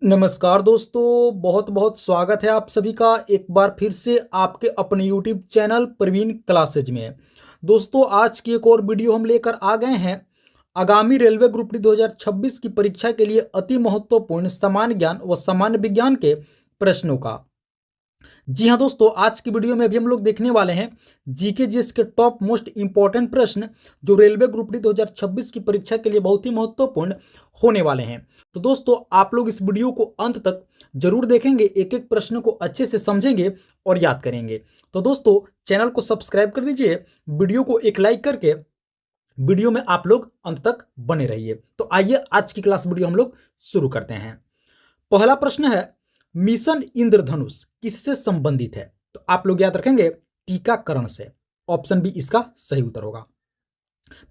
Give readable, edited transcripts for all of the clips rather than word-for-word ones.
नमस्कार दोस्तों, बहुत बहुत स्वागत है आप सभी का एक बार फिर से आपके अपने YouTube चैनल प्रवीण क्लासेज में। दोस्तों, आज की एक और वीडियो हम लेकर आ गए हैं आगामी रेलवे ग्रुप डी 2026 की परीक्षा के लिए अति महत्वपूर्ण सामान्य ज्ञान व सामान्य विज्ञान के प्रश्नों का। जी हाँ दोस्तों, आज की वीडियो में भी हम लोग देखने वाले हैं जीके जीएस के टॉप मोस्ट इंपॉर्टेंट प्रश्न जो रेलवे ग्रुप डी 2026 की परीक्षा के लिए बहुत ही महत्वपूर्ण होने वाले हैं। तो दोस्तों, आप लोग इस वीडियो को अंत तक जरूर देखेंगे, एक एक प्रश्न को अच्छे से समझेंगे और याद करेंगे। तो दोस्तों, चैनल को सब्सक्राइब कर दीजिए, वीडियो को एक लाइक करके वीडियो में आप लोग अंत तक बने रहिए। तो आइए आज की क्लास वीडियो हम लोग शुरू करते हैं। पहला प्रश्न है, मिशन इंद्रधनुष किससे संबंधित है? तो आप लोग याद रखेंगे टीकाकरण से। ऑप्शन बी इसका सही उत्तर होगा।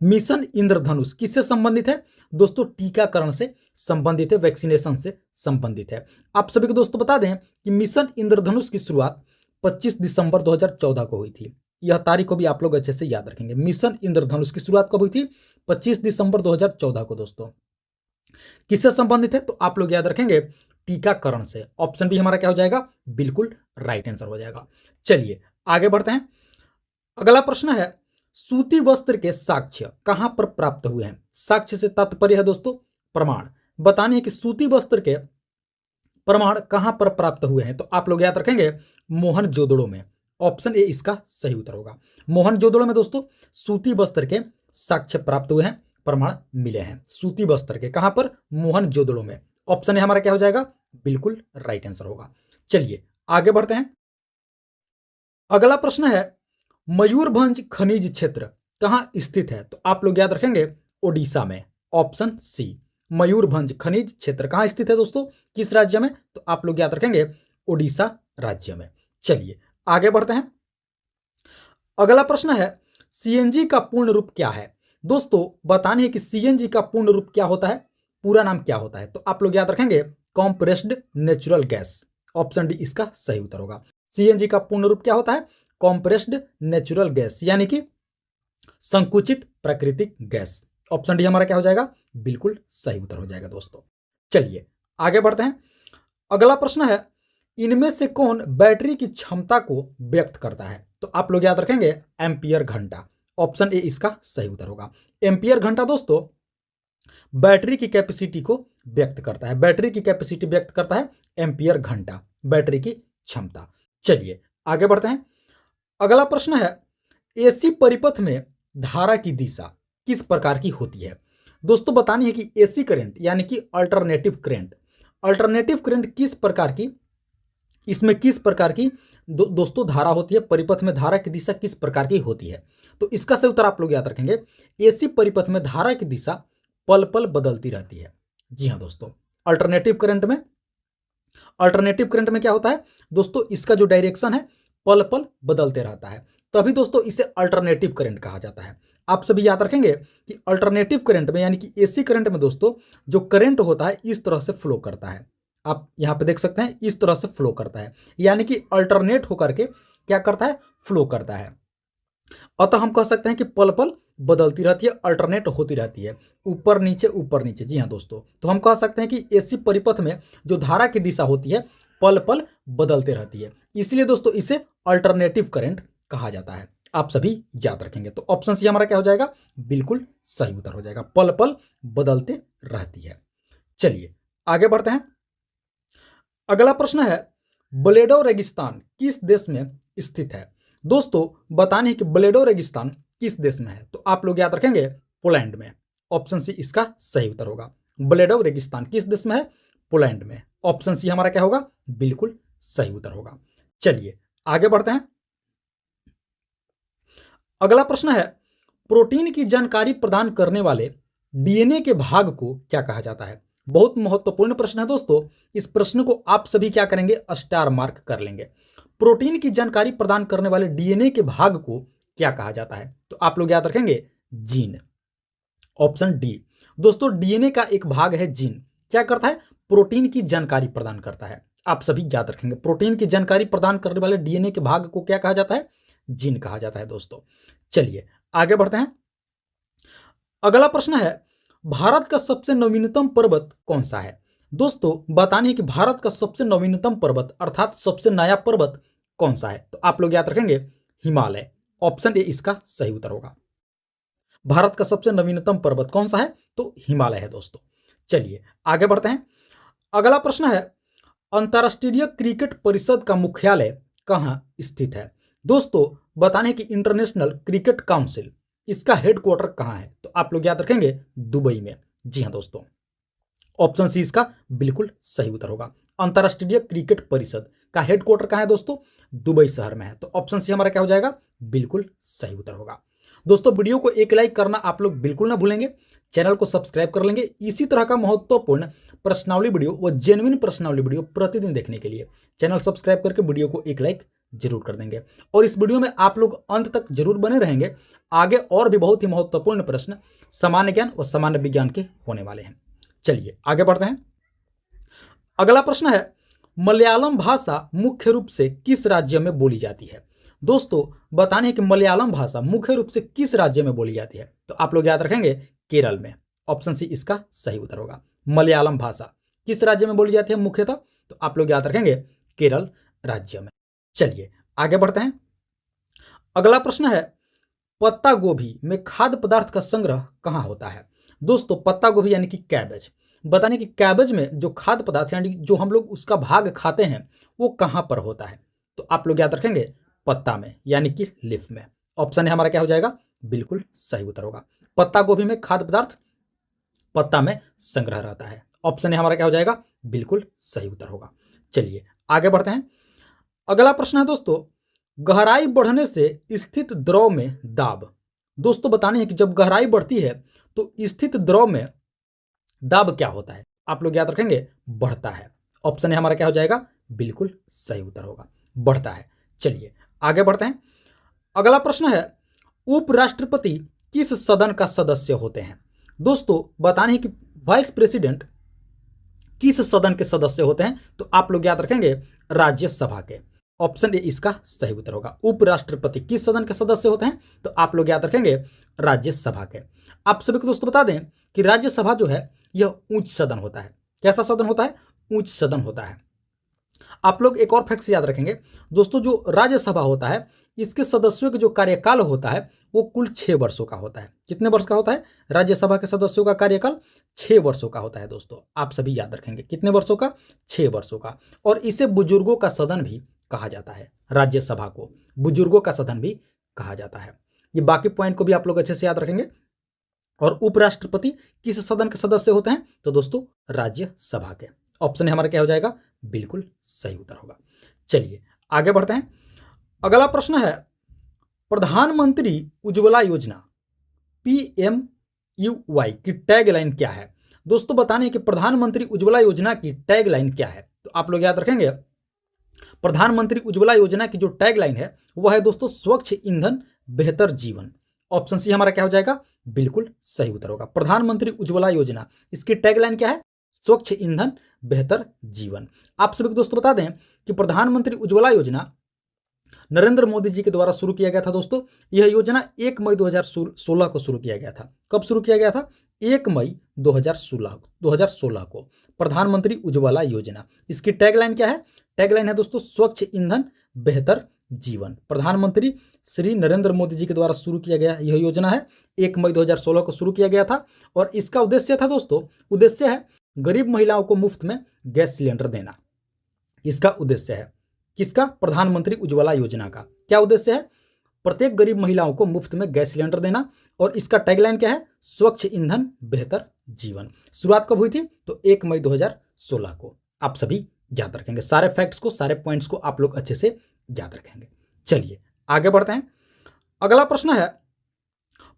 मिशन इंद्रधनुष किससे संबंधित है? दोस्तों, टीकाकरण से संबंधित है, वैक्सीनेशन से संबंधित है। आप सभी को दोस्तों बता दें कि मिशन इंद्रधनुष की शुरुआत 25 दिसंबर 2014 को हुई थी। यह तारीख को भी आप लोग अच्छे से याद रखेंगे। मिशन इंद्रधनुष की शुरुआत कब हुई थी? 25 दिसंबर 2014 को। दोस्तों, किससे संबंधित है? तो आप लोग याद रखेंगे टीकाकरण से। ऑप्शन बी हमारा क्या हो जाएगा? बिल्कुल राइट आंसर हो जाएगा। चलिए आगे बढ़ते हैं। अगला प्रश्न है, सूती वस्त्र के साक्ष्य कहां पर प्राप्त हुए हैं? साक्ष्य से तात्पर्य है दोस्तों प्रमाण। बताने है कि सूती वस्त्र के प्रमाण कहां पर प्राप्त हुए हैं। तो आप लोग याद रखेंगे मोहनजोदड़ो में। ऑप्शन ए इसका सही उत्तर होगा। मोहनजोदड़ो में दोस्तों सूती वस्त्र के साक्ष्य प्राप्त हुए हैं, प्रमाण मिले हैं। सूती वस्त्र के कहां पर? मोहनजोदड़ो में। ऑप्शन ए हमारा क्या हो जाएगा? बिल्कुल राइट आंसर होगा। चलिए आगे बढ़ते हैं। अगला प्रश्न है, मयूरभंज खनिज क्षेत्र कहां स्थित है? तो आप लोग याद रखेंगे ओडिशा में। ऑप्शन सी मयूरभंज खनिज क्षेत्र कहां स्थित है दोस्तों? किस राज्य में? तो आप लोग याद रखेंगे ओडिशा राज्य में। चलिए आगे बढ़ते हैं। अगला प्रश्न है, सीएनजी का पूर्ण रूप क्या है? दोस्तों, बताने है कि सीएनजी का पूर्ण रूप क्या होता है, पूरा नाम क्या होता है? तो आप लोग याद रखेंगे compressed natural gas. Option D इसका सही उत्तर होगा। सीएनजी का पूर्ण रूप क्या होता है? कॉम्प्रेस्ड नेचुरल गैस, यानी कि संकुचित प्राकृतिक गैस। ऑप्शन डी हमारा क्या हो जाएगा? बिल्कुल सही उत्तर हो जाएगा दोस्तों। चलिए आगे बढ़ते हैं। अगला प्रश्न है, इनमें से कौन बैटरी की क्षमता को व्यक्त करता है? तो आप लोग याद रखेंगे एम्पियर घंटा। ऑप्शन ए इसका सही उत्तर होगा। एम्पियर घंटा दोस्तों बैटरी की कैपेसिटी को व्यक्त करता है। बैटरी की कैपेसिटी व्यक्त करता है एम्पियर घंटा, बैटरी की क्षमता। चलिए आगे बढ़ते हैं। अगला प्रश्न है, एसी परिपथ में धारा की दिशा किस प्रकार की होती है? दोस्तों, बतानी है कि एसी करंट यानी कि अल्टरनेटिव करंट, अल्टरनेटिव करंट किस प्रकार की, इसमें किस प्रकार की दोस्तों धारा होती है? परिपथ में धारा की दिशा किस प्रकार की होती है? तो इसका सही उत्तर आप लोग याद रखेंगे, एसी परिपथ में धारा की दिशा पल पल बदलती रहती है। जी हाँ दोस्तों, अल्टरनेटिव करंट में, अल्टरनेटिव करंट में क्या होता है दोस्तों? इसका जो डायरेक्शन है पल पल बदलते रहता है, तभी दोस्तों इसे अल्टरनेटिव करंट कहा जाता है। आप सभी याद रखेंगे कि अल्टरनेटिव करंट में यानी कि एसी करंट में दोस्तों जो करंट होता है इस तरह से फ्लो करता है। आप यहां पे देख सकते हैं इस तरह से फ्लो करता है, यानी कि अल्टरनेट होकर के क्या करता है? फ्लो करता है। अतः हम कह सकते हैं कि पल पल बदलती रहती है, अल्टरनेट होती रहती है, ऊपर नीचे ऊपर नीचे। जी हाँ दोस्तों, तो हम कह सकते हैं कि एसी परिपथ में जो धारा की दिशा होती है पल पल बदलते रहती है, इसलिए दोस्तों इसे अल्टरनेटिव करंट कहा जाता है। आप सभी याद रखेंगे। तो ऑप्शन सी हमारा क्या हो जाएगा? बिल्कुल सही उत्तर हो जाएगा, पल पल बदलते रहती है। चलिए आगे बढ़ते हैं। अगला प्रश्न है, ब्लेडो रेगिस्तान किस देश में स्थित है? दोस्तों, बताने कि ब्लेडो रेगिस्तान किस देश में है? तो आप लोग याद रखेंगे पोलैंड में। ऑप्शन सी इसका सही उत्तर होगा। ब्लेडो रेगिस्तान किस देश में है? पोलैंड में। ऑप्शन सी हमारा क्या होगा? बिल्कुल सही उत्तर होगा। चलिए आगे बढ़ते हैं। अगला प्रश्न है, प्रोटीन की जानकारी प्रदान करने वाले डीएनए के भाग को क्या कहा जाता है? बहुत महत्वपूर्ण प्रश्न है दोस्तों। इस प्रश्न को आप सभी क्या करेंगे? स्टार मार्क कर लेंगे। प्रोटीन की जानकारी प्रदान करने वाले डीएनए के भाग को क्या कहा जाता है? तो आप लोग याद रखेंगे जीन। ऑप्शन डी दोस्तों, डीएनए का एक भाग है जीन, क्या करता है? प्रोटीन की जानकारी प्रदान करता है। आप सभी याद रखेंगे प्रोटीन की जानकारी प्रदान करने वाले डीएनए के भाग को क्या कहा जाता है? जीन कहा जाता है दोस्तों। चलिए आगे बढ़ते हैं। अगला प्रश्न है, भारत का सबसे नवीनतम पर्वत कौन सा है? दोस्तों बताने है कि भारत का सबसे नवीनतम पर्वत अर्थात सबसे नया पर्वत कौन सा है? तो आप लोग याद रखेंगे हिमालय। ऑप्शन ए इसका सही उत्तर होगा। भारत का सबसे नवीनतम पर्वत कौन सा है? तो हिमालय है दोस्तों। चलिए आगे बढ़ते हैं। अगला प्रश्न है, अंतर्राष्ट्रीय क्रिकेट परिषद का मुख्यालय कहां स्थित है? दोस्तों बताने है कि इंटरनेशनल क्रिकेट काउंसिल इसका हेडक्वार्टर कहां है? तो आप लोग याद रखेंगे दुबई में। जी हां दोस्तों, ऑप्शन सी इसका बिल्कुल सही उत्तर होगा। अंतर्राष्ट्रीय क्रिकेट परिषद का हेडक्वार्टर कहां है दोस्तों? दुबई शहर में है। तो ऑप्शन सी हमारा क्या हो जाएगा? बिल्कुल सही उत्तर होगा। दोस्तों वीडियो को एक लाइक करना आप लोग बिल्कुल ना भूलेंगे, चैनल को सब्सक्राइब कर लेंगे। इसी तरह का महत्वपूर्ण प्रश्नावली वीडियो व जेन्युइन प्रश्नावली वीडियो प्रतिदिन देखने के लिए चैनल सब्सक्राइब करके वीडियो को एक लाइक जरूर कर देंगे। और इस वीडियो में आप लोग अंत तक जरूर बने रहेंगे, आगे और भी बहुत ही महत्वपूर्ण प्रश्न सामान्य ज्ञान और सामान्य विज्ञान के होने वाले हैं। चलिए आगे बढ़ते हैं। अगला प्रश्न है, मलयालम भाषा मुख्य रूप से किस राज्य में बोली जाती है? दोस्तों बताने है कि मलयालम भाषा मुख्य रूप से किस राज्य में बोली जाती है? तो आप लोग याद रखेंगे केरल में। ऑप्शन सी इसका सही उत्तर होगा। मलयालम भाषा किस राज्य में बोली जाती है मुख्यतः? तो आप लोग याद रखेंगे केरल राज्य में। चलिए आगे बढ़ते हैं। अगला प्रश्न है, पत्ता गोभी में खाद्य पदार्थ का संग्रह कहां होता है? दोस्तों पत्ता गोभी यानी कि कैबेज, बताने कि कैबेज में जो खाद्य पदार्थ यानी जो हम लोग उसका भाग खाते हैं वो कहां पर होता है? तो आप लोग याद रखेंगे पत्ता में यानी कि लीफ में। ऑप्शन है हमारा क्या हो जाएगा? बिल्कुल सही उत्तर होगा। पत्ता गोभी में खाद्य पदार्थ पत्ता में संग्रह रहता है। ऑप्शन है हमारा क्या हो जाएगा? बिल्कुल सही उत्तर होगा। चलिए आगे बढ़ते हैं। अगला प्रश्न है दोस्तों, गहराई बढ़ने से स्थित द्रव में दाब। दोस्तों बताने हैं कि जब गहराई बढ़ती है तो स्थित द्रव में दाब क्या होता है? आप लोग याद रखेंगे बढ़ता है। ऑप्शन है हमारा क्या हो जाएगा? बिल्कुल सही उत्तर होगा, बढ़ता है। चलिए आगे बढ़ते हैं। अगला प्रश्न है, उपराष्ट्रपति किस सदन का सदस्य होते हैं? दोस्तों बताने हैं कि वाइस प्रेसिडेंट किस सदन के सदस्य होते हैं? तो आप लोग याद रखेंगे राज्यसभा के। ऑप्शन ए इसका सही उत्तर होगा। उपराष्ट्रपति किस सदन के सदस्य होते हैं? तो आप लोग याद रखेंगे राज्यसभा के। आप सभी को दोस्तों बता दें कि राज्यसभा जो है यह उच्च सदन होता है। कैसा सदन होता है? उच्च सदन होता है। आप लोग एक और फैक्ट याद रखेंगे दोस्तों, जो राज्यसभा होता है इसके सदस्यों का जो कार्यकाल होता है वो कुल 6 वर्षों का होता है। कितने वर्ष का होता है? राज्यसभा के सदस्यों का कार्यकाल 6 वर्षों का होता है दोस्तों। आप सभी याद रखेंगे कितने वर्षों का? 6 वर्षों का। और इसे बुजुर्गों का सदन भी कहा जाता है। राज्यसभा को बुजुर्गों का सदन भी कहा जाता है। ये बाकी पॉइंट को भी आप लोग अच्छे से याद रखेंगे। और उपराष्ट्रपति किस सदन के सदस्य होते हैं? तो दोस्तों राज्यसभा के। ऑप्शन है हमारा क्या हो जाएगा? बिल्कुल सही उत्तर होगा। चलिए आगे बढ़ते हैं। अगला प्रश्न है, प्रधानमंत्री उज्ज्वला योजना PMUY की टैगलाइन क्या है? दोस्तों बताने कि प्रधानमंत्री उज्ज्वला योजना की टैगलाइन क्या है? तो आप लोग याद रखेंगे प्रधानमंत्री उज्ज्वला योजना की जो टैगलाइन है वह है दोस्तों स्वच्छ ईंधन बेहतर जीवन। ऑप्शन सी हमारा क्या हो जाएगा? बिल्कुल सही उत्तर होगा। प्रधानमंत्री उज्ज्वला योजना इसकी टैगलाइन क्या है? स्वच्छ ईंधन बेहतर जीवन। आप सभी को दोस्तों बता दें कि प्रधानमंत्री उज्ज्वला योजना नरेंद्र मोदी जी के द्वारा शुरू किया गया था दोस्तों। यह योजना 1 मई 2016 को शुरू किया गया था। कब शुरू किया गया था? 1 मई 2016 को प्रधानमंत्री उज्ज्वला योजना। इसकी टैगलाइन क्या है? टैगलाइन है दोस्तों स्वच्छ ईंधन बेहतर जीवन। प्रधानमंत्री श्री नरेंद्र मोदी जी के द्वारा शुरू किया गया यह योजना है। 1 मई 2016 को शुरू किया गया था। और इसका उद्देश्य था दोस्तों, उद्देश्य है गरीब महिलाओं को मुफ्त में गैस सिलेंडर देना। इसका उद्देश्य है किसका? प्रधानमंत्री उज्ज्वला योजना का क्या उद्देश्य है? प्रत्येक गरीब महिलाओं को मुफ्त में गैस सिलेंडर देना। और इसका टैगलाइन क्या है? स्वच्छ ईंधन बेहतर जीवन। शुरुआत कब हुई थी? तो 1 मई 2016 को। आप सभी याद रखेंगे सारे फैक्ट्स को, सारे पॉइंट्स को आप लोग अच्छे से याद रखेंगे। चलिए आगे बढ़ते हैं। अगला प्रश्न है,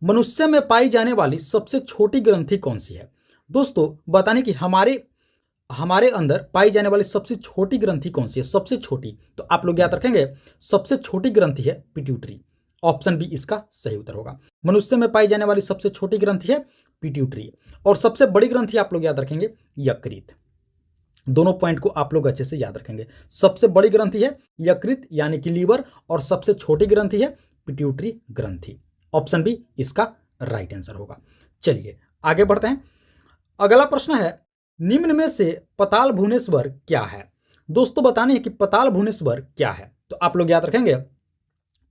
मनुष्य में पाई जाने वाली सबसे छोटी ग्रंथि कौन सी है? दोस्तों बताने कि हमारे अंदर पाई जाने वाली सबसे छोटी ग्रंथि कौन सी है? सबसे छोटी, तो आप लोग याद रखेंगे सबसे छोटी ग्रंथि है पिट्यूटरी। ऑप्शन बी इसका सही उत्तर होगा। मनुष्य में पाई जाने वाली सबसे छोटी ग्रंथि है पिट्यूटरी। और सबसे बड़ी ग्रंथि आप लोग याद रखेंगे यकृत। दोनों पॉइंट को आप लोग अच्छे से याद रखेंगे। सबसे बड़ी ग्रंथि है यकृत यानी कि लीवर, और सबसे छोटी ग्रंथि है पिट्यूटरी ग्रंथि। ऑप्शन बी इसका राइट आंसर होगा। चलिए आगे बढ़ते हैं। अगला प्रश्न है, निम्न में से पताल भुवनेश्वर क्या है? दोस्तों बताने है कि पताल भुवनेश्वर क्या है, तो आप लोग याद रखेंगे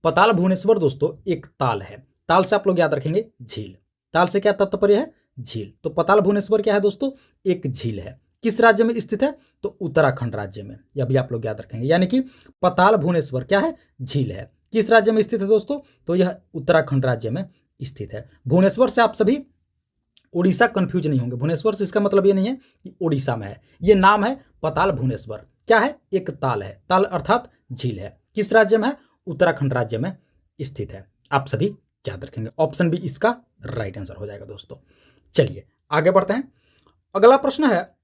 पताल भुवनेश्वर दोस्तों एक ताल है। ताल से आप लोग याद रखेंगे झील। ताल से क्या तात्पर्य है? झील। तो पताल भुवनेश्वर क्या है दोस्तों? एक झील है। किस राज्य में स्थित है? तो उत्तराखंड राज्य में। यह भी आप लोग याद रखेंगे, यानी कि पताल भुवनेश्वर क्या है? झील है। किस राज्य में स्थित है दोस्तों? तो यह उत्तराखंड राज्य में स्थित है। भुवनेश्वर से आप सभी उड़ीसा कंफ्यूज नहीं होंगे। भुवनेश्वर से इसका मतलब ये नहीं है कि उड़ीसा में है। ये नाम है पताल भुवनेश्वर। क्या है? एक ताल है। ताल अर्थात झील है। किस राज्य में है? उत्तराखंड राज्य में स्थित है। आप सभी याद रखेंगे। ऑप्शन बी इसका राइट आंसर हो जाएगा दोस्तों। चलिए आगे बढ़ते हैं। अगला प्रश्न है,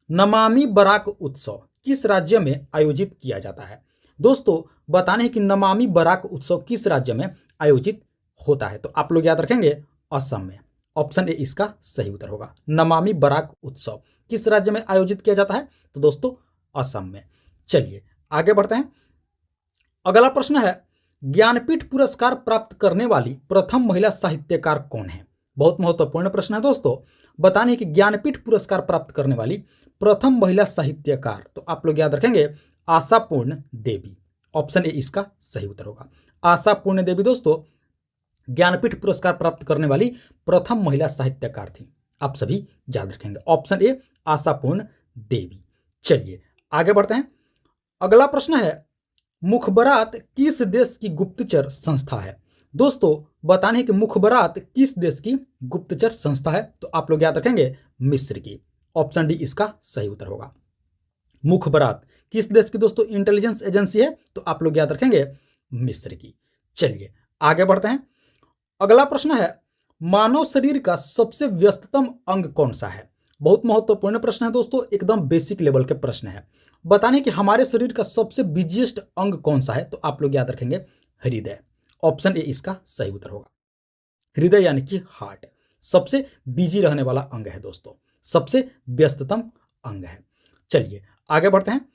नमामि बराक उत्सव किस राज्य में आयोजित किया जाता है? दोस्तों बताने कि नमामि बराक उत्सव किस राज्य में आयोजित होता है, तो आप लोग याद रखेंगे असम में। ऑप्शन ए इसका सही उत्तर होगा। नमामि बराक उत्सव किस राज्य में आयोजित किया जाता है? तो दोस्तों असम में। चलिए आगे बढ़ते हैं। अगला प्रश्न है, ज्ञानपीठ पुरस्कार प्राप्त करने वाली प्रथम महिला साहित्यकार कौन है? बहुत महत्वपूर्ण प्रश्न है दोस्तों। बताने कि ज्ञानपीठ पुरस्कार प्राप्त करने वाली प्रथम महिला साहित्यकार, तो आप लोग याद रखेंगे आशापूर्ण देवी। ऑप्शन ए इसका सही उत्तर होगा। आशापूर्ण देवी दोस्तों ज्ञानपीठ पुरस्कार प्राप्त करने वाली प्रथम महिला साहित्यकार थी। आप सभी याद रखेंगे। ऑप्शन ए आशापूर्ण देवी। चलिए आगे बढ़ते हैं। अगला प्रश्न है, मुखबरात किस देश की गुप्तचर संस्था है? दोस्तों बताने कि मुखबरात किस देश की गुप्तचर संस्था है, तो आप लोग याद रखेंगे मिस्र की। ऑप्शन डी इसका सही उत्तर होगा। मुखबरात किस देश की दोस्तों इंटेलिजेंस एजेंसी है, तो आप लोग याद रखेंगे मिस्र की। चलिए आगे बढ़ते हैं। अगला प्रश्न है, मानव शरीर का सबसे व्यस्ततम अंग कौन सा है? बहुत महत्वपूर्ण प्रश्न है दोस्तों, एकदम बेसिक लेवल के प्रश्न है। बताने कि हमारे शरीर का सबसे बिजिएस्ट अंग कौन सा है, तो आप लोग याद रखेंगे हृदय। ऑप्शन ए इसका सही उत्तर होगा। हृदय यानी कि हार्ट सबसे बिजी रहने वाला अंग है दोस्तों, सबसे व्यस्ततम अंग है। चलिए आगे बढ़ते हैं।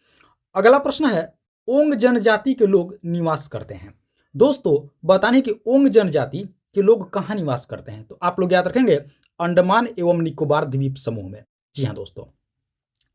अगला प्रश्न है, ओंग जनजाति के लोग निवास करते हैं। दोस्तों बताने कि ओंग जनजाति के लोग कहाँ निवास करते हैं, तो आप लोग याद रखेंगे अंडमान एवं निकोबार द्वीप समूह में। जी हाँ दोस्तों,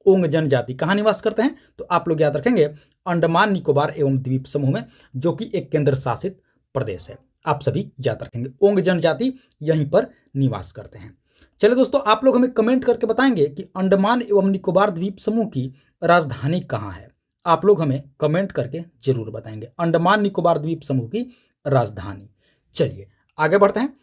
ओंग जनजाति कहाँ निवास करते हैं, तो आप लोग याद रखेंगे अंडमान निकोबार एवं द्वीप समूह में, जो कि एक केंद्र शासित प्रदेश है। आप सभी याद रखेंगे ओंग जनजाति यहीं पर निवास करते हैं। चलिए दोस्तों, आप लोग हमें कमेंट करके बताएंगे कि अंडमान एवं निकोबार द्वीप समूह की राजधानी कहाँ है। आप लोग हमें कमेंट करके जरूर बताएंगे अंडमान निकोबार द्वीप समूह की राजधानी। चलिए आगे बढ़ते हैं।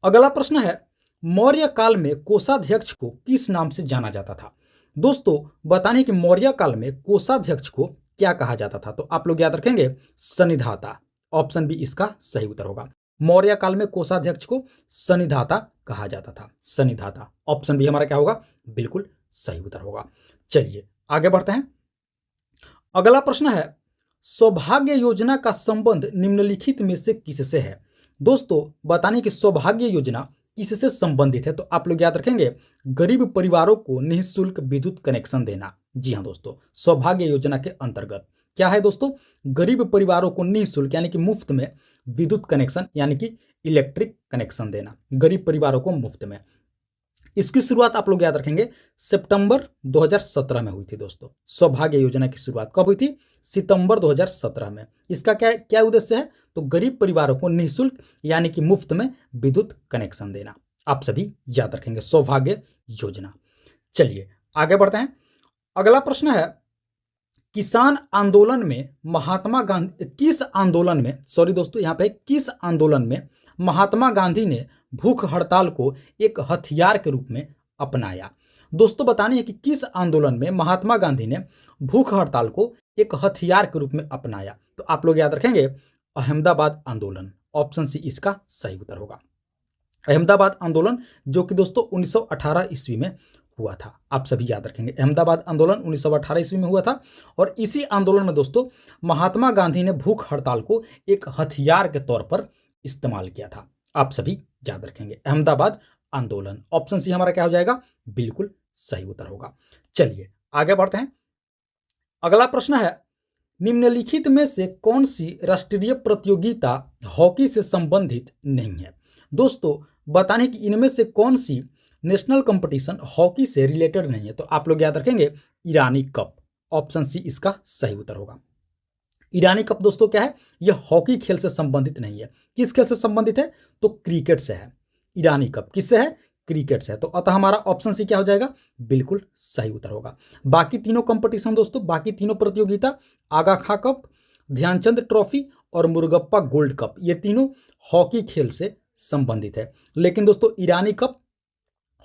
अगला प्रश्न है, मौर्य काल में कोषाध्यक्ष को किस नाम से जाना जाता था? दोस्तों बताने कि मौर्य काल में कोषाध्यक्ष को क्या कहा जाता था, तो आप लोग याद रखेंगे सन्निधाता। ऑप्शन बी इसका सही उत्तर होगा। मौर्य काल में कोषाध्यक्ष को सन्निधाता कहा जाता था। सन्निधाता ऑप्शन बी हमारा क्या होगा? बिल्कुल सही उत्तर होगा। चलिए आगे बढ़ते हैं। अगला प्रश्न है, सौभाग्य योजना का संबंध निम्नलिखित में से किससे है? दोस्तों बताने कि सौभाग्य योजना किससे संबंधित है, तो आप लोग याद रखेंगे गरीब परिवारों को निःशुल्क विद्युत कनेक्शन देना। जी हाँ दोस्तों, सौभाग्य योजना के अंतर्गत क्या है दोस्तों? गरीब परिवारों को निःशुल्क यानी कि मुफ्त में विद्युत कनेक्शन यानी कि इलेक्ट्रिक कनेक्शन देना, गरीब परिवारों को मुफ्त में। इसकी शुरुआत आप लोग याद रखेंगे सितंबर 2017 में हुई थी दोस्तों। सौभाग्य योजना की शुरुआत कब हुई थी? सितंबर 2017 में। इसका क्या क्या उद्देश्य है? तो गरीब परिवारों को निःशुल्क यानी कि मुफ्त में विद्युत कनेक्शन देना। आप सभी याद रखेंगे सौभाग्य योजना। चलिए आगे बढ़ते हैं। अगला प्रश्न है, किसान आंदोलन में महात्मा गांधी किस आंदोलन में सॉरी दोस्तों यहाँ पे किस आंदोलन में महात्मा गांधी ने भूख हड़ताल को एक हथियार के रूप में अपनाया? दोस्तों बताने है कि किस आंदोलन में महात्मा गांधी ने भूख हड़ताल को एक हथियार के रूप में अपनाया, तो आप लोग याद रखेंगे अहमदाबाद आंदोलन। ऑप्शन सी इसका सही उत्तर होगा। अहमदाबाद आंदोलन जो कि दोस्तों 1918 ईस्वी में हुआ था। आप सभी याद रखेंगे अहमदाबाद आंदोलन 1918 ईस्वी में हुआ था। और इसी आंदोलन में दोस्तों महात्मा गांधी ने भूख हड़ताल को एक हथियार के तौर पर इस्तेमाल किया था। आप सभी याद रखेंगे अहमदाबाद आंदोलन। ऑप्शन सी हमारा क्या हो जाएगा? बिल्कुल सही उत्तर होगा। चलिए आगे बढ़ते हैं। अगला प्रश्न है, निम्नलिखित में से कौन सी राष्ट्रीय प्रतियोगिता हॉकी से संबंधित नहीं है? दोस्तों बताने कि इनमें से कौन सी नेशनल कंपटीशन हॉकी से रिलेटेड नहीं है, तो आप लोग याद रखेंगे ईरानी कप। ऑप्शन सी इसका सही उत्तर होगा। ईरानी कप दोस्तों क्या है, यह हॉकी खेल से संबंधित नहीं है। किस खेल से संबंधित है, तो क्रिकेट से है। ईरानी कप किससे है, क्रिकेट से है। तो अतः हमारा ऑप्शन सी क्या हो जाएगा, बिल्कुल सही उत्तर होगा। बाकी तीनों कंपटीशन दोस्तों, बाकी तीनों प्रतियोगिता, आगा खां कप, ध्यानचंद ट्रॉफी और मुर्गप्पा गोल्ड कप, ये तीनों हॉकी खेल से संबंधित है। लेकिन दोस्तों ईरानी कप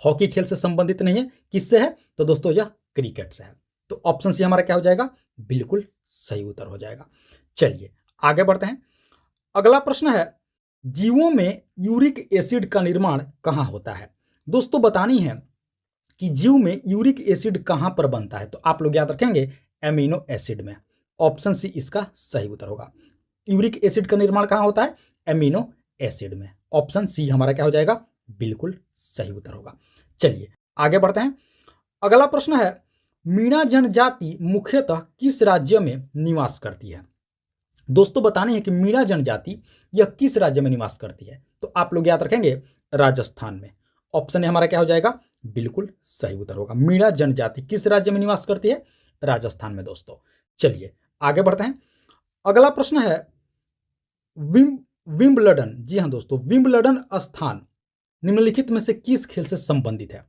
हॉकी खेल से संबंधित नहीं है। किससे है, तो दोस्तों यह क्रिकेट से है। तो ऑप्शन सी हमारा क्या हो जाएगा, बिल्कुल सही उत्तर हो जाएगा। चलिए आगे बढ़ते हैं। अगला प्रश्न है, जीवों में यूरिक एसिड का निर्माण कहां होता है। दोस्तों बतानी है कि जीव में यूरिक एसिड कहां पर बनता है, तो आप लोग याद रखेंगे एमिनो एसिड में। ऑप्शन सी इसका सही उत्तर होगा। यूरिक एसिड का निर्माण कहां होता है, एमिनो एसिड में। ऑप्शन सी हमारा क्या हो जाएगा, बिल्कुल सही उत्तर होगा। चलिए आगे बढ़ते हैं। अगला प्रश्न है, मीणा जनजाति मुख्यतः किस राज्य में निवास करती है। दोस्तों बतानी है कि मीणा जनजाति यह किस राज्य में निवास करती है, तो आप लोग याद रखेंगे राजस्थान में। ऑप्शन ए हमारा क्या हो जाएगा, बिल्कुल सही उत्तर होगा। मीणा जनजाति किस राज्य में निवास करती है, राजस्थान में दोस्तों। चलिए आगे बढ़ते हैं। अगला प्रश्न है, विंबलडन, जी हाँ दोस्तों, विंबलडन स्थान निम्नलिखित में से किस खेल से संबंधित है।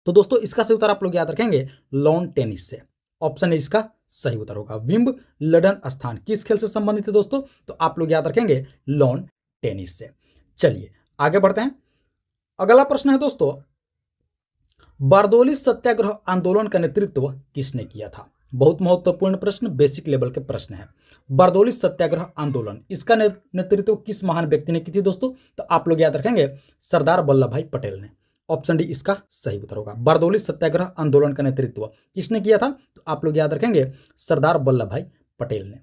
तो दोस्तों इसका सही उत्तर आप लोग याद रखेंगे लॉन टेनिस से। ऑप्शन ए इसका सही उत्तर होगा। विंबलडन स्थान किस खेल से संबंधित है दोस्तों, तो आप लोग याद रखेंगे लॉन टेनिस से। चलिए आगे बढ़ते हैं। अगला प्रश्न है दोस्तों, बारदोली सत्याग्रह आंदोलन का नेतृत्व किसने किया था। बहुत महत्वपूर्ण प्रश्न, बेसिक लेवल के प्रश्न है। बारदोली सत्याग्रह आंदोलन, इसका नेतृत्व किस महान व्यक्ति ने की थी दोस्तों, तो आप लोग याद रखेंगे सरदार वल्लभ भाई पटेल ने। ऑप्शन डी इसका सही उत्तर होगा। बारदोली सत्याग्रह आंदोलन का नेतृत्व किसने किया था, तो आप लोग याद रखेंगे सरदार वल्लभ भाई पटेल ने,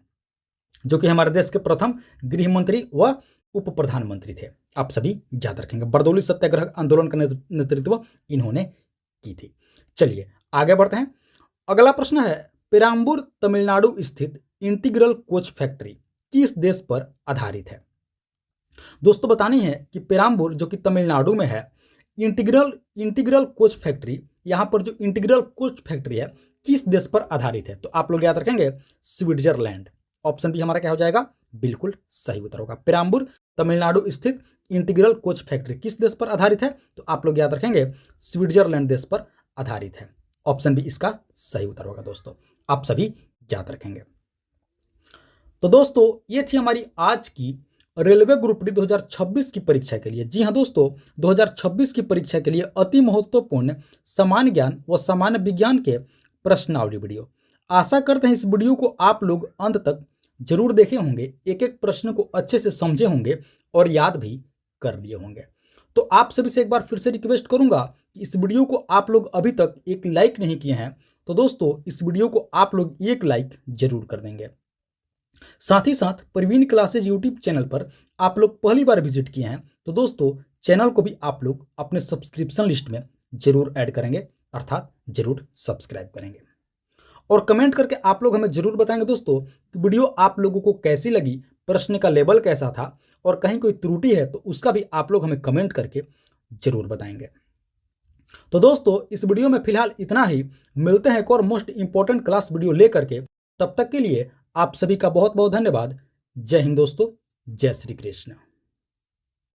जो कि हमारे देश के प्रथम गृह मंत्री व उप प्रधानमंत्री थे। आप सभी याद रखेंगे बारदोली सत्याग्रह आंदोलन का नेतृत्व इन्होंने की थी। चलिए आगे बढ़ते हैं। अगला प्रश्न है, पेराम्बूर तमिलनाडु स्थित इंटीग्रल कोच फैक्ट्री किस देश पर आधारित है। दोस्तों बतानी है कि पेराम्बूर जो कि तमिलनाडु में है, इंटीग्रल कोच फैक्ट्री, यहां पर जो इंटीग्रल कोच फैक्ट्री है किस देश पर आधारित है, तो आप लोग याद रखेंगे स्विट्जरलैंड। ऑप्शन बी हमारा क्या हो जाएगा, बिल्कुल सही उत्तर होगा। पेराम्बूर तमिलनाडु स्थित इंटीग्रल कोच फैक्ट्री किस देश पर आधारित है, तो आप लोग याद रखेंगे स्विट्जरलैंड देश पर आधारित है। ऑप्शन बी इसका सही उत्तर होगा दोस्तों, आप सभी याद रखेंगे। तो दोस्तों ये थी हमारी आज की रेलवे ग्रुप डी 2026 की परीक्षा के लिए। जी हाँ दोस्तों, 2026 की परीक्षा के लिए अति महत्वपूर्ण सामान्य ज्ञान व सामान्य विज्ञान के प्रश्नावली वीडियो। आशा करते हैं इस वीडियो को आप लोग अंत तक जरूर देखे होंगे, एक एक प्रश्न को अच्छे से समझे होंगे और याद भी कर लिए होंगे। तो आप सभी से एक बार फिर से रिक्वेस्ट करूंगा कि इस वीडियो को आप लोग अभी तक एक लाइक नहीं किए हैं, तो दोस्तों इस वीडियो को आप लोग एक लाइक जरूर कर देंगे। साथ ही साथ प्रवीण क्लासेज यूट्यूब चैनल पर आप लोग पहली बार विजिट किए हैं, तो दोस्तों चैनल को भी आप लोग अपने सब्सक्रिप्शन लिस्ट में जरूर ऐड करेंगे, अर्थात जरूर सब्सक्राइब करेंगे। और कमेंट करके आप लोग हमें जरूर बताएंगे दोस्तों कि वीडियो आप लोगों को कैसी लगी, प्रश्न का लेवल कैसा था, और कहीं कोई त्रुटि है तो उसका भी आप लोग हमें कमेंट करके जरूर बताएंगे। तो दोस्तों इस वीडियो में फिलहाल इतना ही, मिलते हैं एक और मोस्ट इंपॉर्टेंट क्लास वीडियो लेकर के। तब तक के लिए आप सभी का बहुत बहुत धन्यवाद। जय हिंद दोस्तों, जय श्री कृष्ण।